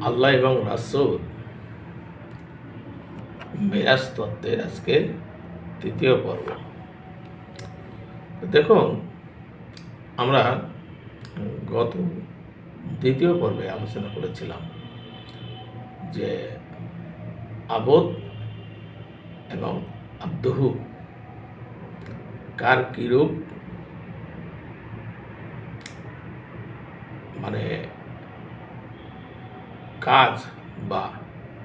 আল্লাহ এবং রাসূল মেরাজ তত্ত্বের আজকে তৃতীয় পর্ব। দেখুন, আমরা গত দ্বিতীয় পর্বে আলোচনা করেছিলাম যে আবদ এবং আব্দহু কার কিরূপ মানে কাজ বা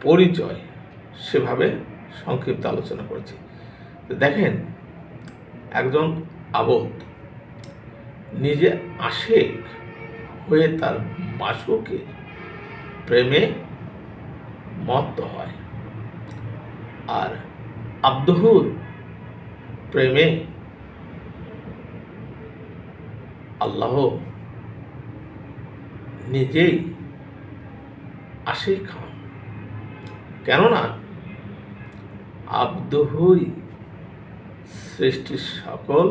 পরিচয় সেভাবে সংক্ষিপ্ত আলোচনা করেছি। তো দেখেন, একজন আবদ নিজে আশেক হয়ে তার মাশুকে প্রেমে মত্ত হয়, আর আব্দহুর প্রেমে আল্লাহ নিজেই আশেক হন। কেননা আব্দহুই সৃষ্টির সকল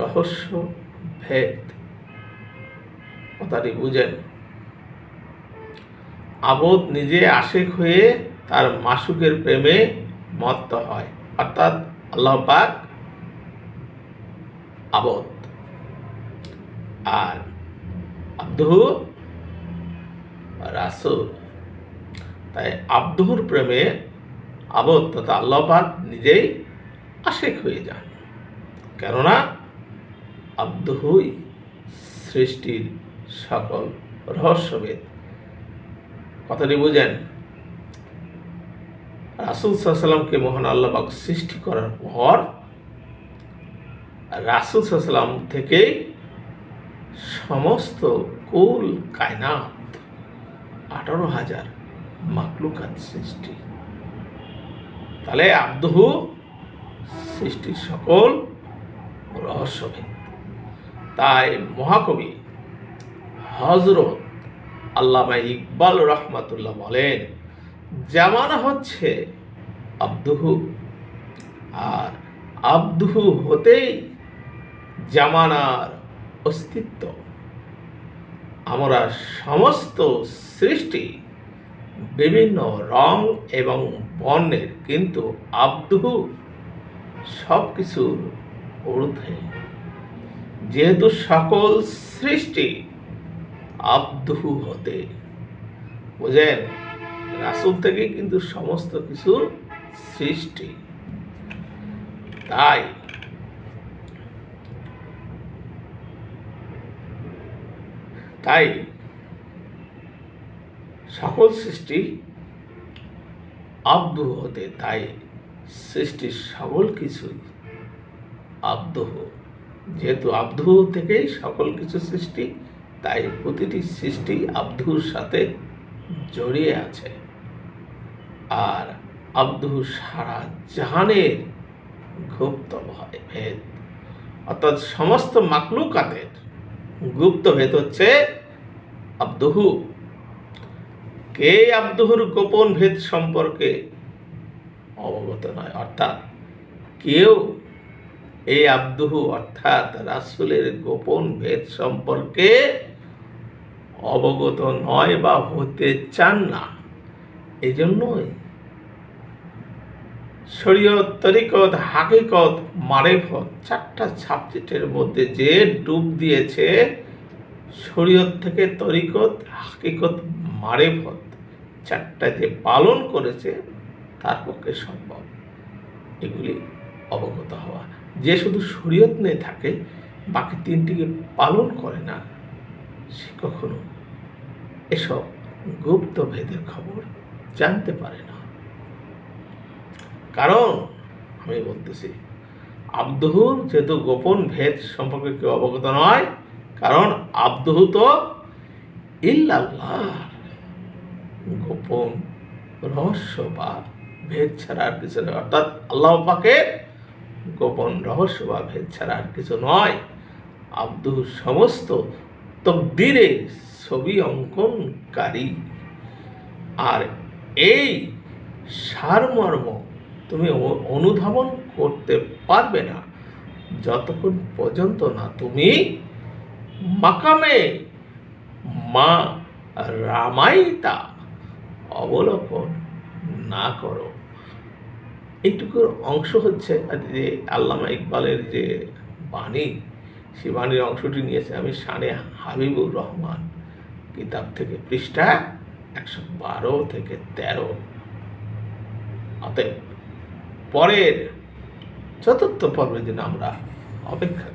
রহস্য ভেদ। কথাটি বুঝেন, আবদ নিজে আশেক হয়ে তার মাশুকের প্রেমে মত্ত হয়, অর্থাৎ আল্লাহ পাক আবদ, আর আব্দহু রাসূল। তাই আব্দহুর প্রেমে আবদ তথা আল্লাহ পাক নিজেই আশেক হয়ে যান, কেননা আব্দহুই সৃষ্টির সকল রহস্যভেদ। কথাটি বুঝেন, রাসূল সাল্লাল্লাহু আলাইহি ওয়াসাল্লামকে মহান আল্লাহ পাক সৃষ্টি করার পর রাসূল সাল্লাল্লাহু আলাইহি ওয়াসাল্লাম থেকেই সমস্ত কুল কায়নাত 18,000 মাখলুকাত সৃষ্টি। তাহলে আব্দহু সৃষ্টির সকল রহস্যভেদ। তাই মহাকবি হযরত আল্লামা ইকবাল রহমাতুল্লাহ বলেন, জামানা হচ্ছে আব্দহু, আর আব্দহু হতেই জামানার অস্তিত্ব। আমরা সমস্ত সৃষ্টি বিভিন্ন রং এবং বর্ণের, কিন্তু আব্দহু সব কিছুর ঊর্ধ্বে। যেহেতু সকল সৃষ্টি আব্দহু হতে, বুঝেন, রাসূল থেকে কিন্তু সমস্ত কিছুর সৃষ্টি। তাই সকল সৃষ্টি আব্দহু হতে, তাই সৃষ্টির সকল কিছুই আব্দহু। যেহেতু আব্দহু থেকেই সকল কিছু সৃষ্টি, তাই প্রতিটি সৃষ্টি আব্দহুর সাথে জড়িয়ে আছে। আর আব্দহু সারা জাহানের গুপ্ত ভেদ, অর্থাৎ সমস্ত মাখলুকাতের গুপ্ত ভেদ হচ্ছে আব্দহু। কে আব্দহুর গোপন ভেদ সম্পর্কে অবগত নয়, অর্থাৎ কেউ এই আব্দহু অর্থাৎ রাসূলের গোপন ভেদ সম্পর্কে অবগত নয় বা হতে চান না। এই জন্যই শরীয়ত, তরিকত, হাকিকত, মারেফত, 4টা সাবজেক্টের মধ্যে যে ডুব দিয়েছে, শরীয়ত থেকে তরিকত, হাকিকত, মারেফত 4টা যে পালন করেছে, তার পক্ষে সম্ভব এগুলি অবগত হওয়া। যে শুধু শরীয়ত নিয়ে থাকে, বাকি 3টিকে পালন করে না, সে কখনো এসব গুপ্ত ভেদের খবর জানতে পারে না। কারণ আমি বলতেছি, আব্দহুর যেহেতু গোপন ভেদ সম্পর্কে কেউ অবগত নয়, কারণ আব্দহু তো ইল্লাল্লাহ, গোপন রহস্য বা ভেদ ছাড়া আর কিছু নয়। অর্থাৎ আল্লাহ পাকের গোপন রহস্য বা ভেদ ছাড়া আর কিছু নয়। আব্দহু সমস্ত তকদিরের ছবি অঙ্কনকারী। আর এই সারমর্ম তুমি অনুধাবন করতে পারবে না যতক্ষণ পর্যন্ত না তুমি মাকামে মা রামায়িতা অবলোকন না করো। এইটুকুর অংশ হচ্ছে যে আল্লামা ইকবালের যে বাণী, সে বাণীর অংশটি নিয়েছে আমি শানে হাবিবুর রহমান কিতাব থেকে, পৃষ্ঠা 112 থেকে 13। অতএব পরের চতুর্থ পর্বের জন্য আমরা অপেক্ষা